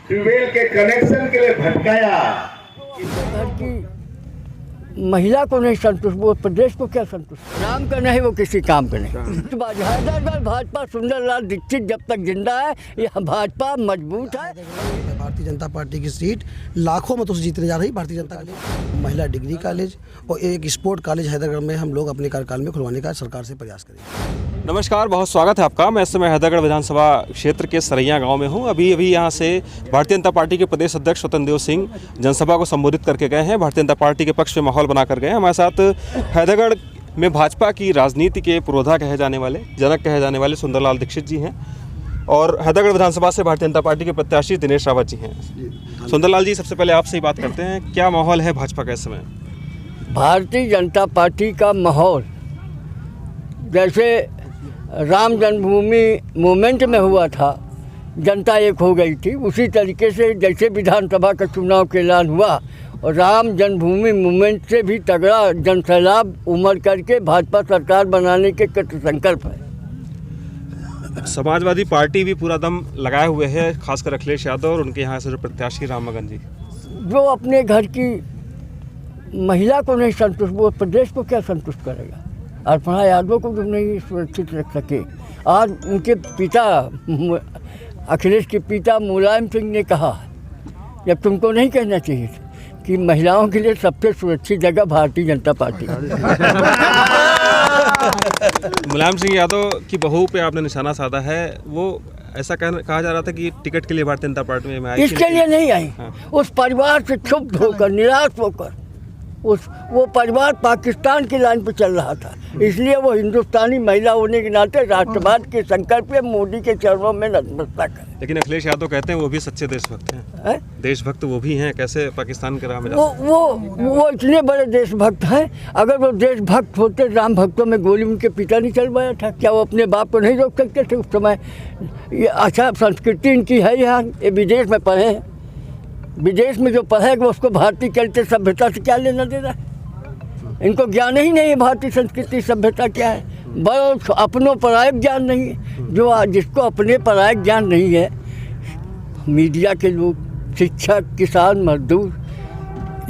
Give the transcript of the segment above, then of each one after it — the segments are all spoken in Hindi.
ट्यूबवेल के कनेक्शन के लिए भटकाया। घर की महिला को नहीं संतुष्ट, वो प्रदेश को क्या संतुष्ट? राम का नहीं, वो किसी काम का नहीं। हैदराबाद भाजपा सुंदरलाल दीक्षित जब तक जिंदा है, यह भाजपा मजबूत है। भारतीय जनता पार्टी की सीट लाखों मतों से जीतने जा रही। भारतीय जनता कॉलेज, महिला डिग्री कॉलेज और एक स्पोर्ट कॉलेज हैदरागढ़ में हम लोग अपने कार्यकाल में खुलवाने का सरकार से प्रयास करेंगे। नमस्कार, बहुत स्वागत है आपका। मैं इस समय हैदरागढ़ विधानसभा क्षेत्र के सरैया गांव में हूं। अभी यहाँ से भारतीय जनता पार्टी के प्रदेश अध्यक्ष स्वतंत्र देव सिंह जनसभा को संबोधित करके गए हैं। भारतीय जनता पार्टी के पक्ष में माहौल बनाकर गए हैं। हमारे साथ हैदरागढ़ में भाजपा की राजनीति के पुरोधा कहे जाने वाले, जनक कहे जाने वाले सुंदरलाल दीक्षित जी हैं और हैदरागढ़ विधानसभा से भारतीय जनता पार्टी के प्रत्याशी दिनेश रावत जी हैं। सुंदरलाल जी, सबसे पहले आपसे ही बात करते हैं, क्या माहौल है भाजपा का इस समय? भारतीय जनता पार्टी का माहौल जैसे राम जन्मभूमि मूवमेंट में हुआ था, जनता एक हो गई थी, उसी तरीके से जैसे विधानसभा का चुनाव का ऐलान हुआ और राम जन्मभूमि मूवमेंट से भी तगड़ा जनसैलाब उमड़ करके भाजपा सरकार बनाने के कृत संकल्प है। समाजवादी पार्टी भी पूरा दम लगाए हुए है, खासकर अखिलेश यादव और उनके यहाँ से जो प्रत्याशी राम मगन जी, जो अपने घर की महिला को नहीं संतुष्ट, वो प्रदेश को क्या संतुष्ट करेगा? अर्पणा यादव को जो नहीं सुरक्षित रख सके। आज उनके पिता, अखिलेश के पिता मुलायम सिंह ने कहा, जब तुमको नहीं कहना चाहिए कि महिलाओं के लिए सबसे सुरक्षित जगह भारतीय जनता पार्टी। मुलायम सिंह यादव की बहू पे आपने निशाना साधा है। वो ऐसा कहा जा रहा था कि टिकट के लिए भारतीय जनता पार्टी में आई, इसके लिए नहीं आई। हाँ। उस परिवार से क्षुब्ध होकर, निराश होकर, वो परिवार पाकिस्तान की लाइन पर चल रहा था, इसलिए वो हिंदुस्तानी महिला होने के नाते राष्ट्रवाद के संकल्प में मोदी के चरणों में नतमस्तक है। लेकिन अखिलेश यादव कहते हैं वो भी सच्चे देशभक्त हैं। देशभक्त वो भी हैं, कैसे पाकिस्तान के राह में वो इतने बड़े देशभक्त हैं। अगर वो देशभक्त होते, राम भक्तों में गोली उनके पिता नहीं चलवाया था, क्या वो अपने बाप को नहीं रोक सकते थे उस समय? ये अच्छा संस्कृति इनकी है यहाँ, ये विदेश में पढ़े हैं। विदेश में जो पढ़ेगा उसको भारतीय कल्चर सभ्यता से क्या लेना देना है? इनको ज्ञान ही नहीं है भारतीय संस्कृति सभ्यता क्या है। बस अपनों परायक ज्ञान नहीं है। जिसको अपने परायक ज्ञान नहीं है, मीडिया के लोग, शिक्षक, किसान, मजदूर,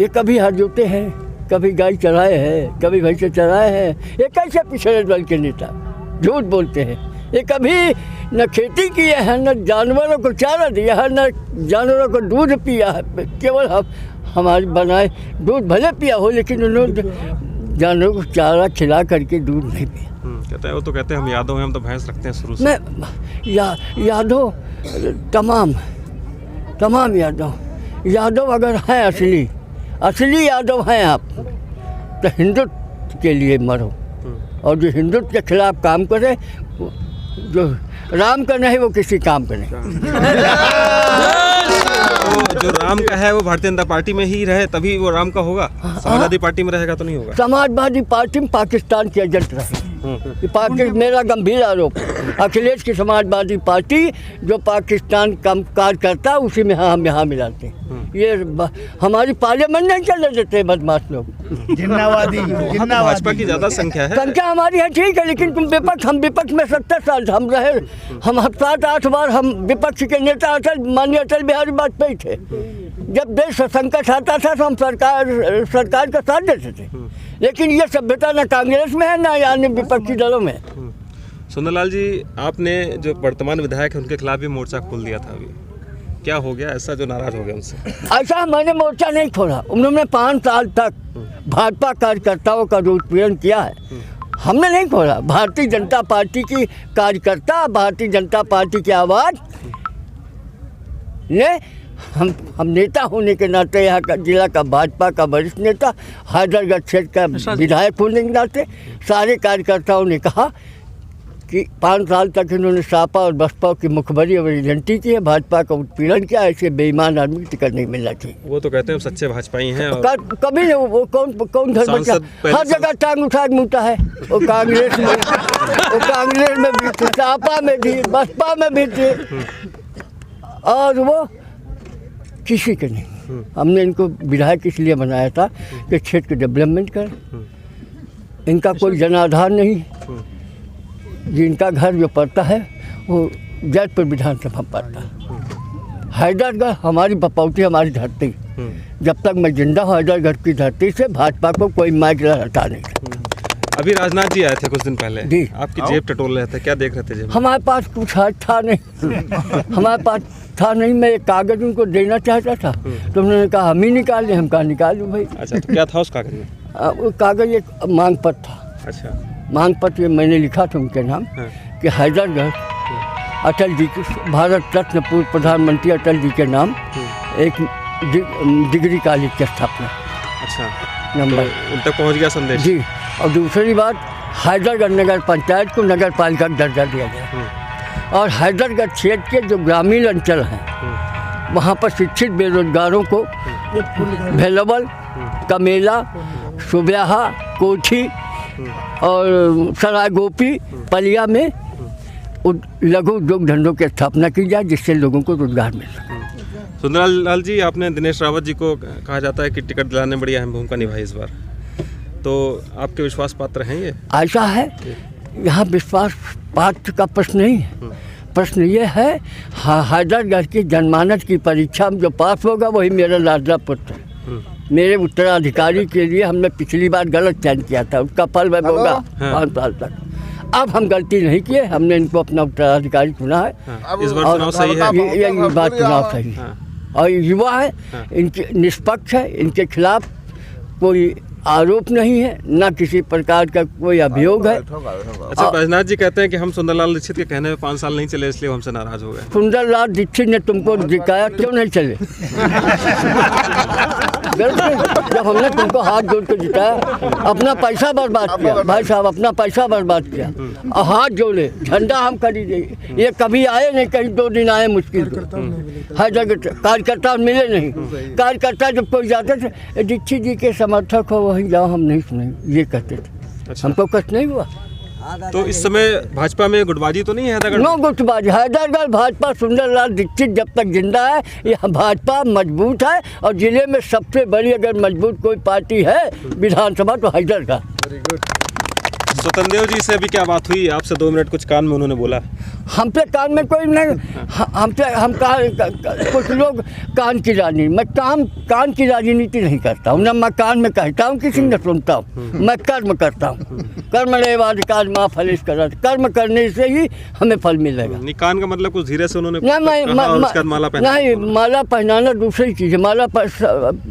ये कभी हाथ जोते हैं, कभी गाय चराए हैं, कभी भैंसे चराए हैं। ये कैसे पिछड़े दल के नेता झूठ बोलते हैं? ये कभी न खेती किए हैं, न जानवरों को चारा दिया है, न जानवरों को दूध पिया है। केवल हमारे बनाए दूध भले पिया हो, लेकिन उन्होंने जानवरों को चारा खिला करके दूध नहीं पिया। कहते हैं, वो तो कहते हैं हम यादव हैं, हम तो भैंस रखते हैं शुरू से। मैं यादव तमाम यादव अगर हैं असली यादव हैं आप, तो हिंदुत्व के लिए मरो, और जो हिंदुत्व के खिलाफ काम करे, जो राम का नहीं, वो किसी काम का नहीं। तो जो राम का है वो भारतीय जनता पार्टी में ही रहे, तभी वो राम का होगा। समाजवादी पार्टी में रहेगा तो नहीं होगा। समाजवादी पार्टी में पाकिस्तान के एजेंट रहे। मेरा गंभीर आरोप, अखिलेश की समाजवादी पार्टी जो पाकिस्तान का कार्य करता है, उसी में हम यहाँ मिलाते हैं। ये हमारी पार्लियामेंट नहीं चलने देते बदमाश लोग। भाजपा की ज्यादा संख्या हमारी है, ठीक है, लेकिन तुम विपक्ष, हम विपक्ष में 70 साल हम रहे। हम 7-8 बार हम विपक्ष के नेता माननीय अटल बिहारी वाजपेयी थे। जब देश संकट आता था तो हम सरकार का साथ देते थे। लेकिन ये सभ्यता न कांग्रेस में है, न यानी विपक्षी दलों में। सुंदरलाल जी, आपने जो वर्तमान विधायक है उनके खिलाफ भी मोर्चा खोल दिया था। अभी क्या हो गया ऐसा जो नाराज हो गया उनसे? ऐसा मैंने मोर्चा नहीं खोला। उन्होंने 5 साल तक भाजपा कार्यकर्ताओं का उत्पीड़न किया है, हमने नहीं खोला। भारतीय जनता पार्टी की कार्यकर्ता, भारतीय जनता पार्टी की आवाज़ ने हम नेता होने के नाते, यहाँ का जिला का भाजपा का वरिष्ठ नेता, हैदरागढ़ क्षेत्र का विधायक होने के नाते, सारे कार्यकर्ताओं ने कहा कि 5 साल तक इन्होंने सपा और बसपा की मुखबरी और एजेंटी की है, भाजपा का उत्पीड़न किया। ऐसे बेईमान आदमी को टिकट नहीं मिलना चाहिए। वो तो कहते हैं सच्चे भाजपाई हैं। कभी नहीं, वो कौन धर्म का हर जगह टांग उठा के मुता है। वो कांग्रेस में भी थे, सपा में भी, बसपा में भी थे, और वो किसी के नहीं। हमने इनको विधायक इसलिए बनाया था कि क्षेत्र को डेवलपमेंट कर। इनका कोई जनाधार नहीं, जिनका घर जो पड़ता है वो जैतपुर विधानसभा पड़ता है। हैदरगढ़ हमारी बपौती, हमारी धरती। जब तक मैं जिंदा हूँ हैदरगढ़ की धरती से भाजपा को कोई माइक हटा नहीं। अभी राजनाथ जी आए थे कुछ दिन पहले, जी। आपकी जेब टटोल रहे थे, क्या देख रहे थे जेब में? हमारे पास कुछ था नहीं हमारे पास था नहीं। मैं एक कागज़ उनको देना चाहता था तो उन्होंने कहा हम ही निकाल लें। हम कहा निकाल लूँ भाई। अच्छा, तो क्या था उस कागज में? वो कागज़ एक मांग पत्र था। अच्छा। मांग पत्र मैंने लिखा था उनके नाम हाँ। कि हैदरगढ़ अटल जी के, भारत रत्न पूर्व प्रधानमंत्री अटल जी के नाम एक डिग्री कॉलेज की स्थापना। अच्छा, नंबर उन तक पहुंच गया संदेश? जी। और दूसरी बात, हैदरगढ़ नगर पंचायत को नगर पालिका का दर्जा दिया गया। और हैदरगढ़ क्षेत्र के जो ग्रामीण अंचल हैं वहाँ पर शिक्षित बेरोजगारों को भेलवल, कमेला, सुब्याहा, कोठी और सराय गोपी, पलिया में लघु उद्योग धंधों की स्थापना की जाए जिससे लोगों को रोजगार मिल सके। सुंदरलाल लाल जी, आपने दिनेश रावत जी को कहा जाता है कि टिकट दिलाने में बड़ी अहम भूमिका निभाई इस बार, तो आपके विश्वास पात्र हैं ये? ऐसा है, यहाँ विश्वास पात्र का प्रश्न नहीं है। प्रश्न ये है, हैदरगढ़ की जनमानस की परीक्षा में जो पास होगा वही मेरा लाडला पुत्र है। मेरे उत्तराधिकारी के लिए हमने पिछली बार गलत चयन किया था, उसका फल मैं होगा 5 साल तक। अब हम गलती नहीं किए, हमने इनको अपना उत्तराधिकारी चुना है। इस बार चुनाव सही है? ये बात चुनाव सही है और युवा है, इनके निष्पक्ष है, इनके खिलाफ कोई आरोप नहीं है, ना किसी प्रकार का कोई अभियोग है। अच्छा, बैजनाथ जी कहते हैं कि हम सुंदरलाल दीक्षित के कहने में 5 साल नहीं चले इसलिए हमसे नाराज हो गए। सुंदरलाल दीक्षित ने तुमको दिखाया, क्यों नहीं चले? जब हमने तुमको हाथ जोड़ के जिताया, अपना पैसा बर्बाद किया भाई साहब, अपना पैसा बर्बाद किया और हाथ जोड़े, झंडा हम खरीदे। ये कभी आए नहीं, कहीं 2 दिन आए मुश्किल से। हर जगह कार्यकर्ता मिले नहीं। कार्यकर्ता जब कोई जाते थे, दीक्षित जी के समर्थक हो वहीं जाओ, हम नहीं सुनेंगे, ये कहते थे। अच्छा। हमको कष्ट नहीं हुआ। तो इस समय भाजपा में गुटबाजी तो नहीं है हैदरगढ़? नो गुटबाजी। हैदरगढ़ भाजपा, सुंदरलाल दीक्षित जब तक जिंदा है यह भाजपा मजबूत है और जिले में सबसे बड़ी अगर मजबूत कोई पार्टी है विधानसभा तो हैदरगढ़। स्वतंत्र देव जी से अभी क्या बात हुई आपसे? 2 मिनट कुछ कान में उन्होंने बोला? हम पे कान में कोई नहीं, कुछ लोग कान की राजनीति, मैं कान की राजनीति नहीं करता हूँ, ना मैं कान में कहता हूँ किसी ने सुनता हूँ। मैं कर्म करता हूँ। कर्म रेवाधिकार माँ फलेश कर, कर्म करने से ही हमें फल मिलेगा। नहीं, कान का मतलब कुछ धीरे से उन्होंने माला पहनाना दूसरी चीज़ है। माला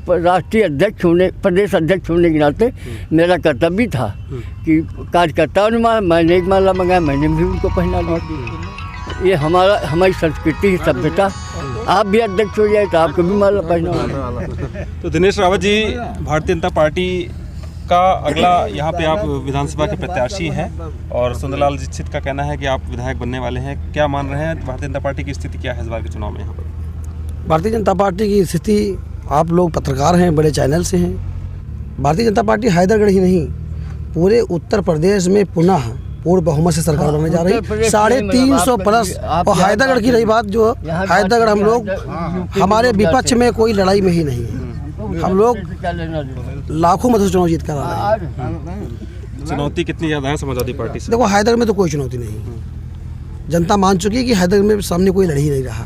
राष्ट्रीय अध्यक्ष होने, प्रदेश अध्यक्ष होने के नाते मेरा कर्तव्य था कि कार्यकर्ताओं ने मैंने एक माला मंगाया, मैंने भी उनको पहना दिया। ये हमारी संस्कृति, सभ्यता। आप भी अध्यक्ष हो जाए तो आपको भी माला पहना होगा। तो दिनेश रावत जी, भारतीय जनता पार्टी का अगला यहाँ पे आप विधानसभा के प्रत्याशी हैं और सुंदरलाल दीक्षित का कहना है कि आप विधायक बनने वाले हैं। क्या मान रहे हैं, भारतीय जनता पार्टी की स्थिति क्या है इस बार के चुनाव में यहाँ पर? भारतीय जनता पार्टी की स्थिति, आप लोग पत्रकार हैं, बड़े चैनल से हैं। भारतीय जनता पार्टी हैदरगढ़ ही नहीं, पूरे उत्तर प्रदेश में पुनः पूर्ण बहुमत से सरकार बनने जा रही है। 350 प्लस। और हैदरगढ़ की रही बात, जो हैदरगढ़ हम लोग, हमारे विपक्ष में कोई लड़ाई में ही नहीं है। हम लोग लाखों मतों से चुनाव जीत कर आ रहे हैं। चुनौती कितनी ज़्यादा है समाजवादी पार्टी से? देखो, हैदरगढ़ में तो कोई चुनौती नहीं। जनता मान चुकी है कि हैदरगढ़ में सामने कोई लड़ ही नहीं रहा।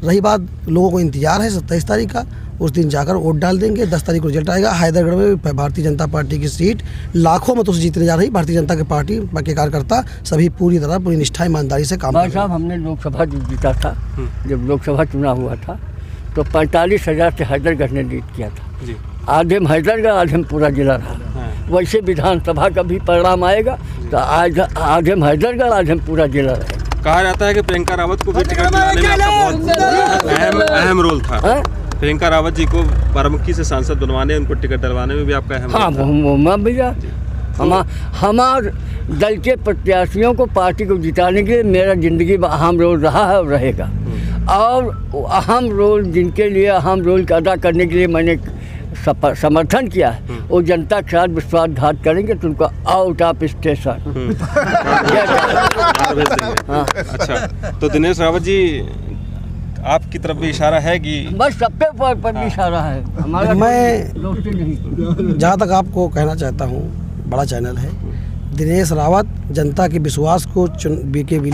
रही बात, लोगों को इंतजार है 27 तारीख का, उस दिन जाकर वोट डाल देंगे। 10 तारीख को रिजल्ट आएगा। हैदरगढ़ में भारतीय जनता पार्टी की सीट लाखों मतों से जीतने जा रही। भारतीय जनता की पार्टी के कार्यकर्ता सभी पूरी तरह, पूरी निष्ठा, ईमानदारी से काम कर रहे हैं। साहब, हमने लोकसभा जीता था, जब लोकसभा चुनाव हुआ था तो 45,000 से हैदरगढ़ ने लीड किया था जी। आधे में हैदरगढ़, आधे में पूरा जिला रहा। वैसे विधानसभा का भी परिणाम आएगा तो आधे में हैदरगढ़, आधे में पूरा जिला रहेगा। कहा जाता है कि प्रियंका रावत को भी टिकट दिलाने में आपका बहुत अहम रोल था। प्रियंका रावत जी को बाराबंकी से सांसद बनवाने, उनको टिकट दिलवाने में भी आपका अहम रोल था। भैया, हमारे दल के प्रत्याशियों को, पार्टी को जिताने के लिए मेरा जिंदगी में अहम रोल रहा है और रहेगा। और अहम रोल जिनके लिए अहम रोल अदा करने के लिए मैंने समर्थन किया है, वो जनता के साथ विश्वासघात करेंगे तो उनको आउट ऑफ स्टेशन। अच्छा, तो दिनेश रावत जी, आपकी तरफ भी इशारा है कि बस सबके ऊपर पर भी इशारा है हमारा। मैं जहाँ तक आपको कहना चाहता हूँ, बड़ा चैनल है, दिनेश रावत जनता के विश्वास को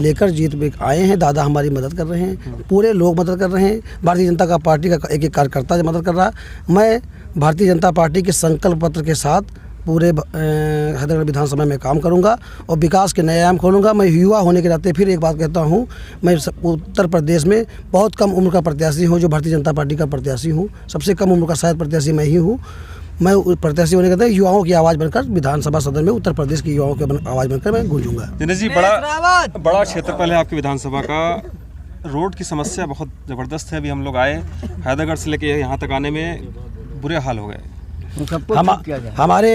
लेकर जीत में आए हैं। दादा हमारी मदद कर रहे हैं, पूरे लोग मदद कर रहे हैं। भारतीय जनता का पार्टी का एक एक कार्यकर्ता मदद कर रहा। मैं भारतीय जनता पार्टी के संकल्प पत्र के साथ पूरे हैदरगढ़ विधानसभा में काम करूंगा और विकास के नए आयाम खोलूंगा। मैं युवा होने के नाते फिर एक बात कहता हूं, मैं उत्तर प्रदेश में बहुत कम उम्र का प्रत्याशी हूं, जो भारतीय जनता पार्टी का प्रत्याशी हूं। सबसे कम उम्र का शायद प्रत्याशी मैं ही हूं। मैं प्रत्याशी होने के नाते युवाओं की आवाज़ बनकर विधानसभा सदन में उत्तर प्रदेश की युवाओं की आवाज़ बनकर मैं गूंजूंगा। दिनेश जी, बड़ा क्षेत्रफल है आपके विधानसभा का। रोड की समस्या बहुत ज़बरदस्त है। अभी हम लोग आए, हैदरगढ़ से लेके यहाँ तक आने में बुरे हाल हो गए। हमारे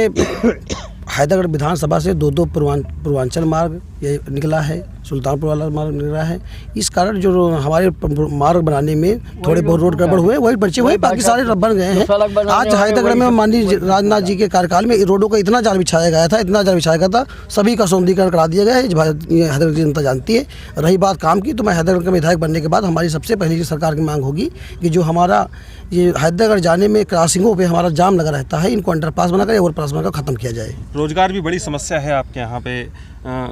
हैदरगढ़ विधानसभा से दो पूर्वांचल मार्ग ये निकला है, सुल्तानपुर वाला मार्ग निकला है। इस कारण जो हमारे मार्ग बनाने में थोड़े बहुत रोड गड़बड़ हुए, वही बचे हुए, बाकी सारे बन गए हैं। आज हैदरगढ़ में माननीय राजनाथ जी के कार्यकाल में रोडों का इतना जाल बिछाया गया था, सभी का सौंदर्यीकरण करा दिया गया है। हैदरगढ़ की जनता जानती है। रही बात काम की, तो मैं हैदरगढ़ का विधायक बनने के बाद हमारी सबसे पहली सरकार की मांग होगी कि जो हमारा ये हैदरगढ़ जाने में क्रॉसिंगों पे हमारा जाम लगा रहता है, इनको अंडरपास बनाकर ओवरपास बनाकर ख़त्म किया जाए। रोजगार भी बड़ी समस्या है आपके यहाँ पे।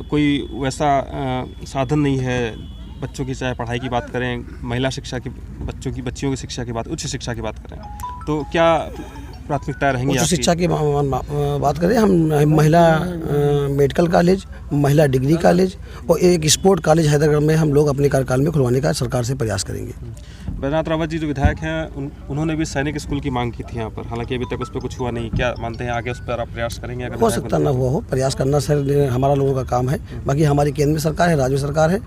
कोई वैसा साधन नहीं है। बच्चों की चाहे पढ़ाई की बात करें, महिला शिक्षा की, बच्चियों की शिक्षा की बात, उच्च शिक्षा की बात करें, तो क्या प्राथमिकताएं रहेंगी? उच्च शिक्षा की बात करें, हम महिला मेडिकल कॉलेज, महिला डिग्री कॉलेज और एक स्पोर्ट कॉलेज हैदरगढ़ में हम लोग अपने कार्यकाल में खुलवाने का सरकार से प्रयास करेंगे। बैजनाथ रावत जी जो विधायक हैं, उन्होंने भी सैनिक स्कूल की मांग की थी यहाँ पर, हालांकि अभी तक उस पर कुछ हुआ नहीं। क्या मानते हैं आगे उस पर आप प्रयास करेंगे? अगर हो सकता ना हुआ हो, प्रयास करना सर हमारा लोगों का काम है। बाकी हमारी केंद्र सरकार है, राज्य सरकार है।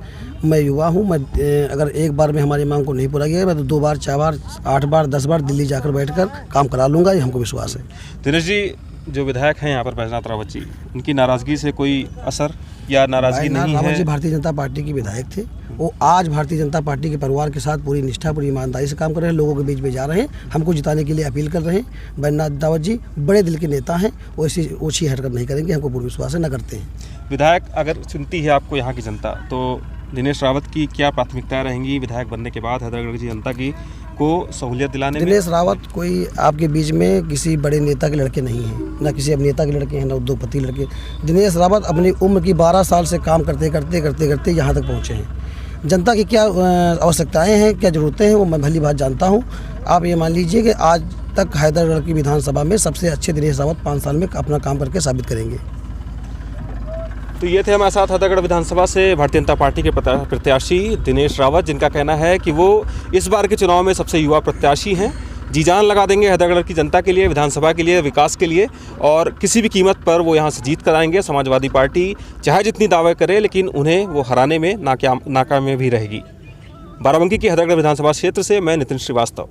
मैं युवा हूँ, मैं अगर एक बार में हमारी मांग को नहीं पूरा किया, मैं तो 2 बार, 4 बार, 8 बार, 10 बार दिल्ली जाकर बैठकर काम करा लूँगा, ये हमको विश्वास है। दिनेश जी, जो विधायक हैं यहाँ पर बैजनाथ रावत जी, उनकी नाराज़गी से कोई असर या नाराज़गी नहीं है? रावत जी भारतीय जनता पार्टी के विधायक थे। वो आज भारतीय जनता पार्टी के परिवार के साथ पूरी निष्ठा, पूरी ईमानदारी से काम कर रहे हैं, लोगों के बीच में जा रहे हैं, हमको जिताने के लिए अपील कर रहे हैं। बैजनाथ रावत जी बड़े दिल के नेता हैं, वो ऐसी ओछी हरकत नहीं करेंगे, हमको पूर्ण विश्वास है, न करते हैं। विधायक अगर चुनती है आपको यहाँ की जनता, तो दिनेश रावत की क्या प्राथमिकताएं रहेंगी विधायक बनने के बाद हैदरगढ़ की जनता की को सहूलियत दिलाने में? दिनेश रावत कोई आपके बीच में किसी बड़े नेता के लड़के नहीं हैं, ना किसी अभिनेता के लड़के हैं, ना उद्योगपति लड़के। दिनेश रावत अपनी उम्र की 12 साल से काम करते करते यहाँ तक पहुँचे हैं। जनता की क्या आवश्यकताएं हैं, क्या ज़रूरतें हैं, वो मैं भली बात जानता हूँ। आप ये मान लीजिए कि आज तक हैदरगढ़ की विधानसभा में सबसे अच्छे दिनेश रावत 5 साल में अपना काम करके साबित करेंगे। तो ये थे हमारे साथ हैदरगढ़ विधानसभा से भारतीय जनता पार्टी के प्रत्याशी दिनेश रावत, जिनका कहना है कि वो इस बार के चुनाव में सबसे युवा प्रत्याशी हैं। जी जान लगा देंगे हैदरगढ़ की जनता के लिए, विधानसभा के लिए, विकास के लिए, और किसी भी कीमत पर वो यहाँ से जीत कर आएंगे। समाजवादी पार्टी चाहे जितनी दावे करे, लेकिन उन्हें वो हराने में नाकाम भी रहेगी। बाराबंकी की हैदरगढ़ विधानसभा क्षेत्र से मैं नितिन श्रीवास्तव।